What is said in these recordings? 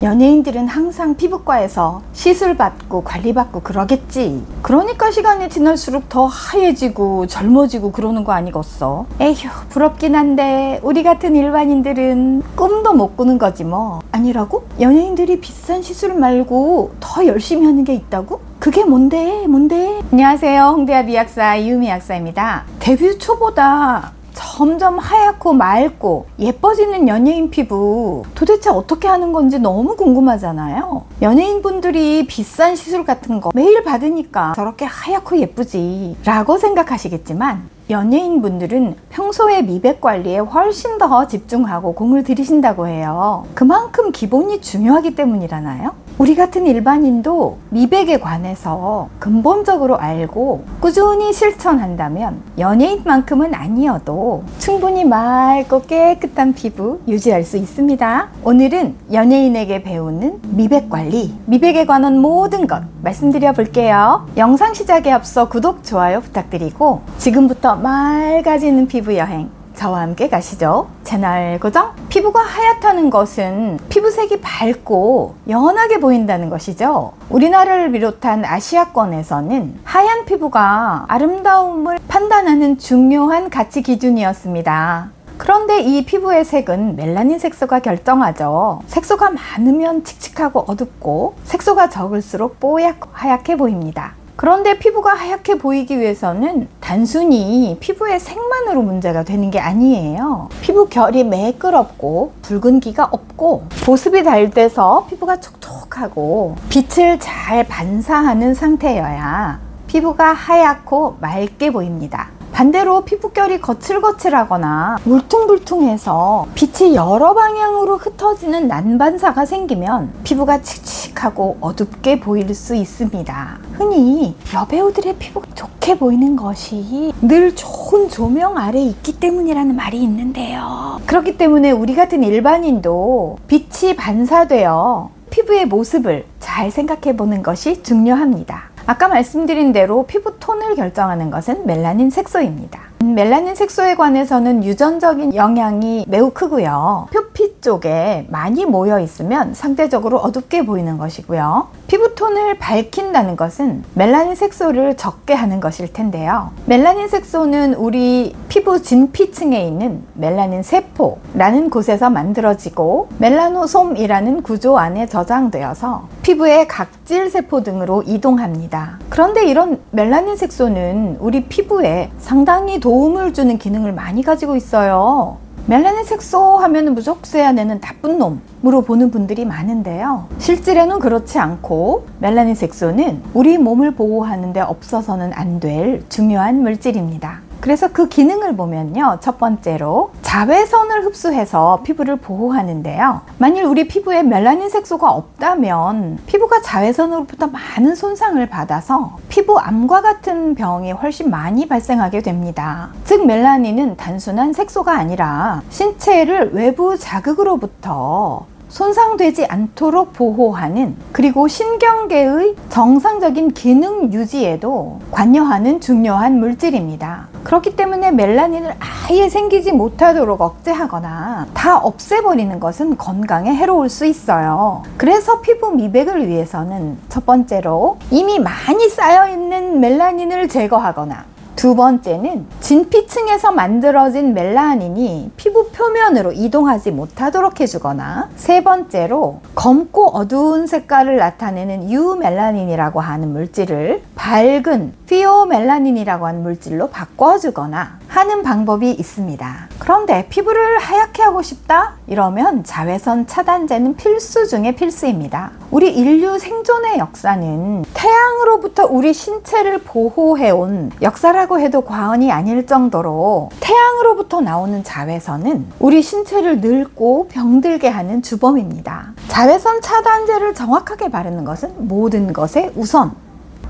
연예인들은 항상 피부과에서 시술받고 관리받고 그러겠지. 그러니까 시간이 지날수록 더 하얘지고 젊어지고 그러는 거 아니겠어? 에휴, 부럽긴 한데 우리 같은 일반인들은 꿈도 못 꾸는 거지 뭐. 아니라고? 연예인들이 비싼 시술 말고 더 열심히 하는 게 있다고? 그게 뭔데? 안녕하세요, 홍대야 미약사 이유미 약사입니다. 데뷔 초보다 점점 하얗고 맑고 예뻐지는 연예인 피부 도대체 어떻게 하는 건지 너무 궁금하잖아요. 연예인분들이 비싼 시술 같은 거 매일 받으니까 저렇게 하얗고 예쁘지 라고 생각하시겠지만, 연예인분들은 평소에 미백 관리에 훨씬 더 집중하고 공을 들이신다고 해요. 그만큼 기본이 중요하기 때문이라나요? 우리 같은 일반인도 미백에 관해서 근본적으로 알고 꾸준히 실천한다면 연예인만큼은 아니어도 충분히 맑고 깨끗한 피부 유지할 수 있습니다. 오늘은 연예인에게 배우는 미백 관리, 미백에 관한 모든 것 말씀드려 볼게요. 영상 시작에 앞서 구독, 좋아요 부탁드리고 지금부터 맑아지는 피부 여행 저와 함께 가시죠. 채널 고정. 피부가 하얗다는 것은 피부색이 밝고 연하게 보인다는 것이죠. 우리나라를 비롯한 아시아권에서는 하얀 피부가 아름다움을 판단하는 중요한 가치 기준이었습니다. 그런데 이 피부의 색은 멜라닌 색소가 결정하죠. 색소가 많으면 칙칙하고 어둡고 색소가 적을수록 뽀얗고 하얗게 보입니다. 그런데 피부가 하얗게 보이기 위해서는 단순히 피부의 색만으로 문제가 되는 게 아니에요. 피부 결이 매끄럽고 붉은기가 없고 보습이 잘 돼서 피부가 촉촉하고 빛을 잘 반사하는 상태여야 피부가 하얗고 맑게 보입니다. 반대로 피부결이 거칠거칠하거나 울퉁불퉁해서 빛이 여러 방향으로 흩어지는 난반사가 생기면 피부가 칙칙하고 어둡게 보일 수 있습니다. 흔히 여배우들의 피부가 좋게 보이는 것이 늘 좋은 조명 아래 있기 때문이라는 말이 있는데요. 그렇기 때문에 우리 같은 일반인도 빛이 반사되어 피부의 모습을 잘 생각해 보는 것이 중요합니다. 아까 말씀드린 대로 피부 톤을 결정하는 것은 멜라닌 색소입니다. 멜라닌 색소에 관해서는 유전적인 영향이 매우 크고요. 표피 쪽에 많이 모여 있으면 상대적으로 어둡게 보이는 것이고요. 피부톤을 밝힌다는 것은 멜라닌 색소를 적게 하는 것일 텐데요. 멜라닌 색소는 우리 피부 진피층에 있는 멜라닌 세포라는 곳에서 만들어지고 멜라노솜이라는 구조 안에 저장되어서 피부의 각질 세포 등으로 이동합니다. 그런데 이런 멜라닌 색소는 우리 피부에 상당히 도움을 주는 기능을 많이 가지고 있어요. 멜라닌 색소 하면 무적세야 내는 나쁜 놈으로 보는 분들이 많은데요. 실제로는 그렇지 않고 멜라닌 색소는 우리 몸을 보호하는 데 없어서는 안 될 중요한 물질입니다. 그래서 그 기능을 보면요, 첫 번째로 자외선을 흡수해서 피부를 보호하는데요. 만일 우리 피부에 멜라닌 색소가 없다면 피부가 자외선으로부터 많은 손상을 받아서 피부암과 같은 병이 훨씬 많이 발생하게 됩니다. 즉 멜라닌은 단순한 색소가 아니라 신체를 외부 자극으로부터 손상되지 않도록 보호하는, 그리고 신경계의 정상적인 기능 유지에도 관여하는 중요한 물질입니다. 그렇기 때문에 멜라닌을 아예 생기지 못하도록 억제하거나 다 없애버리는 것은 건강에 해로울 수 있어요. 그래서 피부 미백을 위해서는 첫 번째로 이미 많이 쌓여있는 멜라닌을 제거하거나, 두 번째는 진피층에서 만들어진 멜라닌이 피부 표면으로 이동하지 못하도록 해주거나, 세 번째로 검고 어두운 색깔을 나타내는 유멜라닌이라고 하는 물질을 밝은 피오멜라닌이라고 하는 물질로 바꿔주거나 하는 방법이 있습니다. 그런데 피부를 하얗게 하고 싶다? 이러면 자외선 차단제는 필수 중에 필수입니다. 우리 인류 생존의 역사는 태양으로부터 우리 신체를 보호해온 역사라고 해도 과언이 아닐 정도로 태양으로부터 나오는 자외선은 우리 신체를 늙고 병들게 하는 주범입니다. 자외선 차단제를 정확하게 바르는 것은 모든 것의 우선.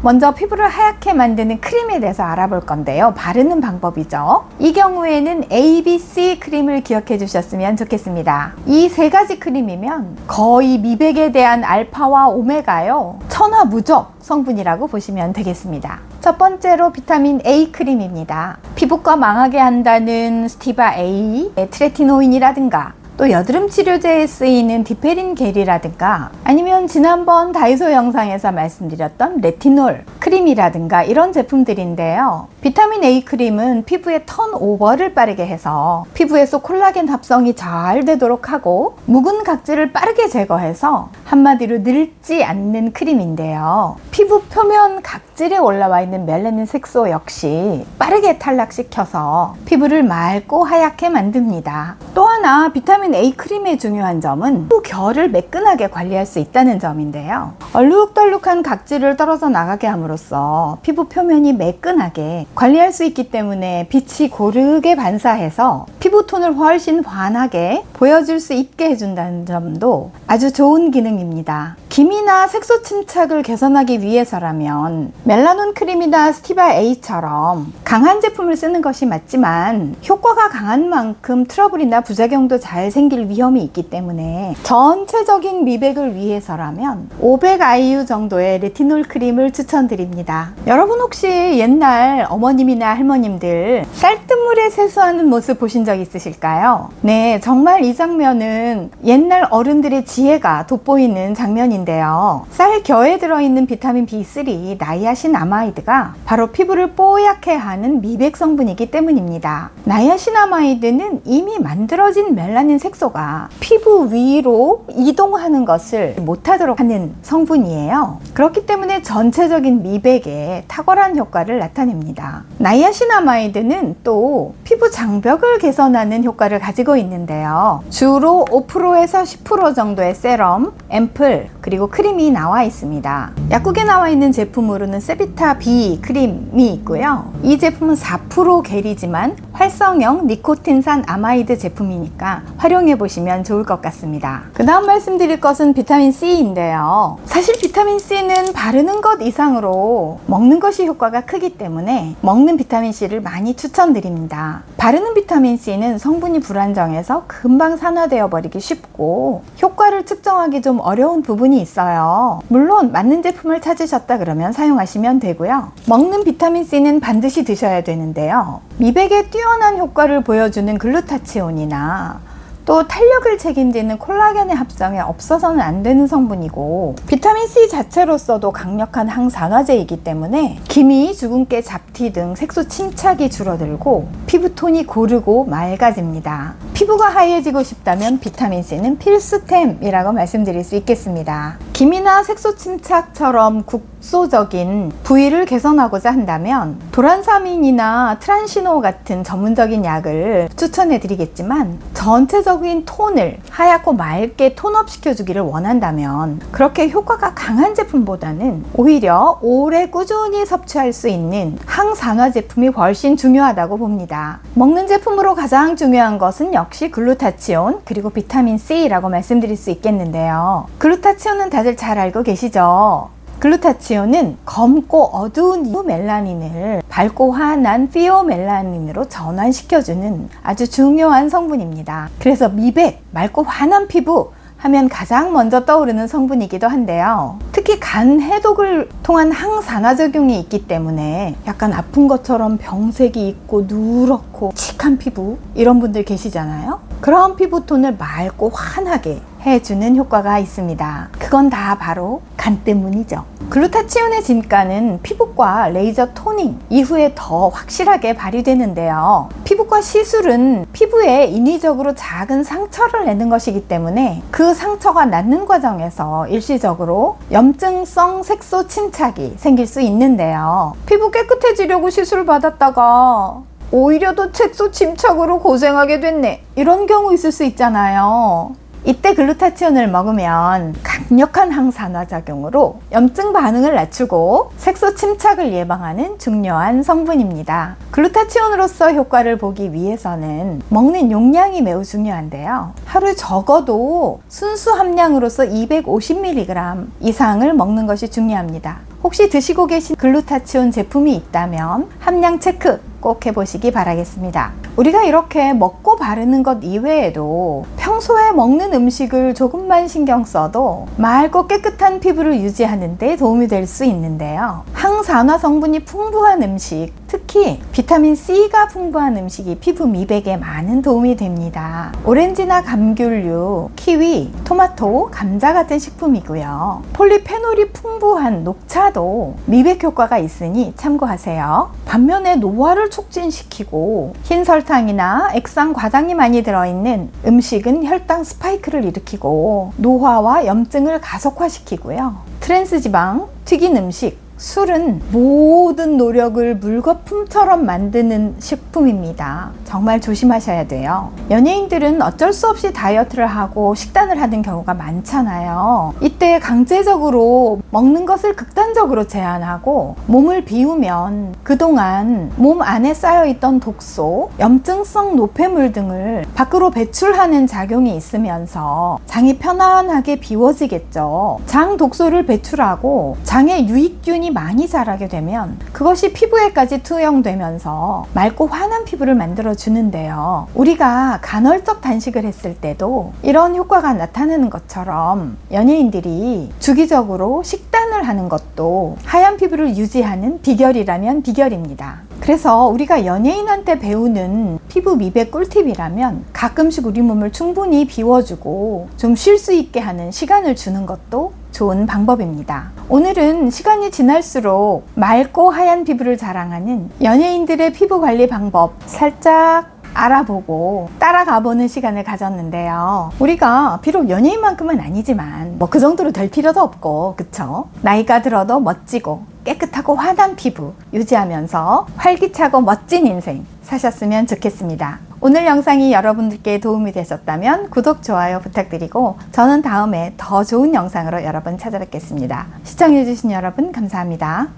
먼저 피부를 하얗게 만드는 크림에 대해서 알아볼 건데요. 바르는 방법이죠. 이 경우에는 ABC 크림을 기억해 주셨으면 좋겠습니다. 이 세 가지 크림이면 거의 미백에 대한 알파와 오메가요, 천하무적 성분이라고 보시면 되겠습니다. 첫 번째로 비타민 A 크림입니다. 피부과 망하게 한다는 스티바 A, 트레티노인이라든가 또 여드름 치료제에 쓰이는 디페린 겔이라든가 아니면 지난번 다이소 영상에서 말씀드렸던 레티놀 크림이라든가 이런 제품들인데요. 비타민 A 크림은 피부의 턴오버를 빠르게 해서 피부에서 콜라겐 합성이 잘 되도록 하고 묵은 각질을 빠르게 제거해서 한마디로 늙지 않는 크림인데요. 피부 표면 각질에 올라와 있는 멜라닌 색소 역시 빠르게 탈락시켜서 피부를 맑고 하얗게 만듭니다. 또 하나 비타민 A 크림의 중요한 점은 피부 결을 매끈하게 관리할 수 있다는 점인데요. 얼룩덜룩한 각질을 떨어져 나가게 함으로써 피부 표면이 매끈하게 관리할 수 있기 때문에 빛이 고르게 반사해서 피부톤을 훨씬 환하게 보여줄 수 있게 해준다는 점도 아주 좋은 기능입니다. 기미나 색소 침착을 개선하기 위해서라면 멜라논 크림이나 스티바 A처럼 강한 제품을 쓰는 것이 맞지만 효과가 강한 만큼 트러블이나 부작용도 잘 생길 위험이 있기 때문에 전체적인 미백을 위해서라면 500IU 정도의 레티놀 크림을 추천드립니다. 여러분 혹시 옛날 어머님이나 할머님들 쌀뜨물에 세수하는 모습 보신 적 있으실까요? 네, 정말 이 장면은 옛날 어른들의 지혜가 돋보이는 장면인데요. 쌀겨에 들어있는 비타민 B3 나이아신아마이드가 바로 피부를 뽀얗게 하는 미백 성분이기 때문입니다. 나이아신아마이드는 이미 만들어진 멜라닌 색소가 피부 위로 이동하는 것을 못하도록 하는 성분이에요. 그렇기 때문에 전체적인 미백에 탁월한 효과를 나타냅니다. 나이아신아마이드는 또 피부 장벽을 개선하는 효과를 가지고 있는데요. 주로 5%에서 10% 정도의 세럼, 앰플, 그리고 크림이 나와 있습니다. 약국에 나와 있는 제품으로는 세비타 B 크림이 있고요. 이 제품은 4% 겔이지만 활성형 니코틴산 아마이드 제품이니까 활용해 보시면 좋을 것 같습니다. 그 다음 말씀드릴 것은 비타민 C인데요. 사실 비타민 C는 바르는 것 이상으로 먹는 것이 효과가 크기 때문에 먹는 비타민 C를 많이 추천드립니다. 바르는 비타민 C는 성분이 불안정해서 금방 산화되어 버리기 쉽고 효과를 측정하기 좀 어려운 부분이 있어요. 물론 맞는 제품을 찾으셨다 그러면 사용하시면 되고요. 먹는 비타민 C는 반드시 드셔야 되는데요. 미백에 뛰어난 효과를 보여주는 글루타치온이나 또 탄력을 책임지는 콜라겐의 합성에 없어서는 안 되는 성분이고 비타민 C 자체로서도 강력한 항산화제이기 때문에 기미, 주근깨, 잡티 등 색소 침착이 줄어들고 피부톤이 고르고 맑아집니다. 피부가 하얘지고 싶다면 비타민 C는 필수템이라고 말씀드릴 수 있겠습니다. 기미나 색소 침착처럼 국소적인 부위를 개선하고자 한다면 도란사민이나 트란시노 같은 전문적인 약을 추천해 드리겠지만 전체적인 톤을 하얗고 맑게 톤업 시켜주기를 원한다면 그렇게 효과가 강한 제품보다는 오히려 오래 꾸준히 섭취할 수 있는 항산화 제품이 훨씬 중요하다고 봅니다. 먹는 제품으로 가장 중요한 것은 역시 글루타치온 그리고 비타민 C라고 말씀드릴 수 있겠는데요. 글루타치온은 다들 잘 알고 계시죠? 글루타치온은 검고 어두운 멜라닌을 밝고 환한 피오멜라닌으로 전환시켜주는 아주 중요한 성분입니다. 그래서 미백, 맑고 환한 피부 하면 가장 먼저 떠오르는 성분이기도 한데요. 특히 간 해독을 통한 항산화작용이 있기 때문에 약간 아픈 것처럼 병색이 있고 누렇고 칙한 피부 이런 분들 계시잖아요. 그런 피부톤을 맑고 환하게 해주는 효과가 있습니다. 그건 다 바로 간 때문이죠. 글루타치온의 진가는 피부과 레이저 토닝 이후에 더 확실하게 발휘되는데요. 피부과 시술은 피부에 인위적으로 작은 상처를 내는 것이기 때문에 그 상처가 낫는 과정에서 일시적으로 염증성 색소 침착이 생길 수 있는데요. 피부 깨끗해지려고 시술을 받았다가 오히려 더 색소 침착으로 고생하게 됐네, 이런 경우 있을 수 있잖아요. 이때 글루타치온을 먹으면 강력한 항산화 작용으로 염증 반응을 낮추고 색소 침착을 예방하는 중요한 성분입니다. 글루타치온으로서 효과를 보기 위해서는 먹는 용량이 매우 중요한데요. 하루에 적어도 순수 함량으로서 250mg 이상을 먹는 것이 중요합니다. 혹시 드시고 계신 글루타치온 제품이 있다면 함량 체크 꼭 해보시기 바라겠습니다. 우리가 이렇게 먹고 바르는 것 이외에도 평소에 먹는 음식을 조금만 신경 써도 맑고 깨끗한 피부를 유지하는 데 도움이 될 수 있는데요. 항산화 성분이 풍부한 음식, 특히 특히 비타민C가 풍부한 음식이 피부 미백에 많은 도움이 됩니다. 오렌지나 감귤류, 키위, 토마토, 감자 같은 식품이고요. 폴리페놀이 풍부한 녹차도 미백 효과가 있으니 참고하세요. 반면에 노화를 촉진시키고 흰 설탕이나 액상 과당이 많이 들어있는 음식은 혈당 스파이크를 일으키고 노화와 염증을 가속화시키고요. 트랜스지방, 튀긴 음식, 술은 모든 노력을 물거품처럼 만드는 식품입니다. 정말 조심하셔야 돼요. 연예인들은 어쩔 수 없이 다이어트를 하고 식단을 하는 경우가 많잖아요. 이때 강제적으로 먹는 것을 극단적으로 제한하고 몸을 비우면 그동안 몸 안에 쌓여있던 독소, 염증성 노폐물 등을 밖으로 배출하는 작용이 있으면서 장이 편안하게 비워지겠죠. 장 독소를 배출하고 장에 유익균이 많이 자라게 되면 그것이 피부에까지 투영되면서 맑고 환한 피부를 만들어 주는데요. 우리가 간헐적 단식을 했을 때도 이런 효과가 나타나는 것처럼 연예인들이 주기적으로 식단을 하는 것도 하얀 피부를 유지하는 비결이라면 비결입니다. 그래서 우리가 연예인한테 배우는 피부 미백 꿀팁이라면 가끔씩 우리 몸을 충분히 비워주고 좀 쉴 수 있게 하는 시간을 주는 것도 좋은 방법입니다. 오늘은 시간이 지날수록 맑고 하얀 피부를 자랑하는 연예인들의 피부 관리 방법 살짝 알아보고 따라가보는 시간을 가졌는데요. 우리가 비록 연예인만큼은 아니지만 뭐 그 정도로 될 필요도 없고, 그쵸? 나이가 들어도 멋지고 깨끗하고 환한 피부 유지하면서 활기차고 멋진 인생 사셨으면 좋겠습니다. 오늘 영상이 여러분들께 도움이 되셨다면 구독, 좋아요 부탁드리고 저는 다음에 더 좋은 영상으로 여러분 찾아뵙겠습니다. 시청해주신 여러분 감사합니다.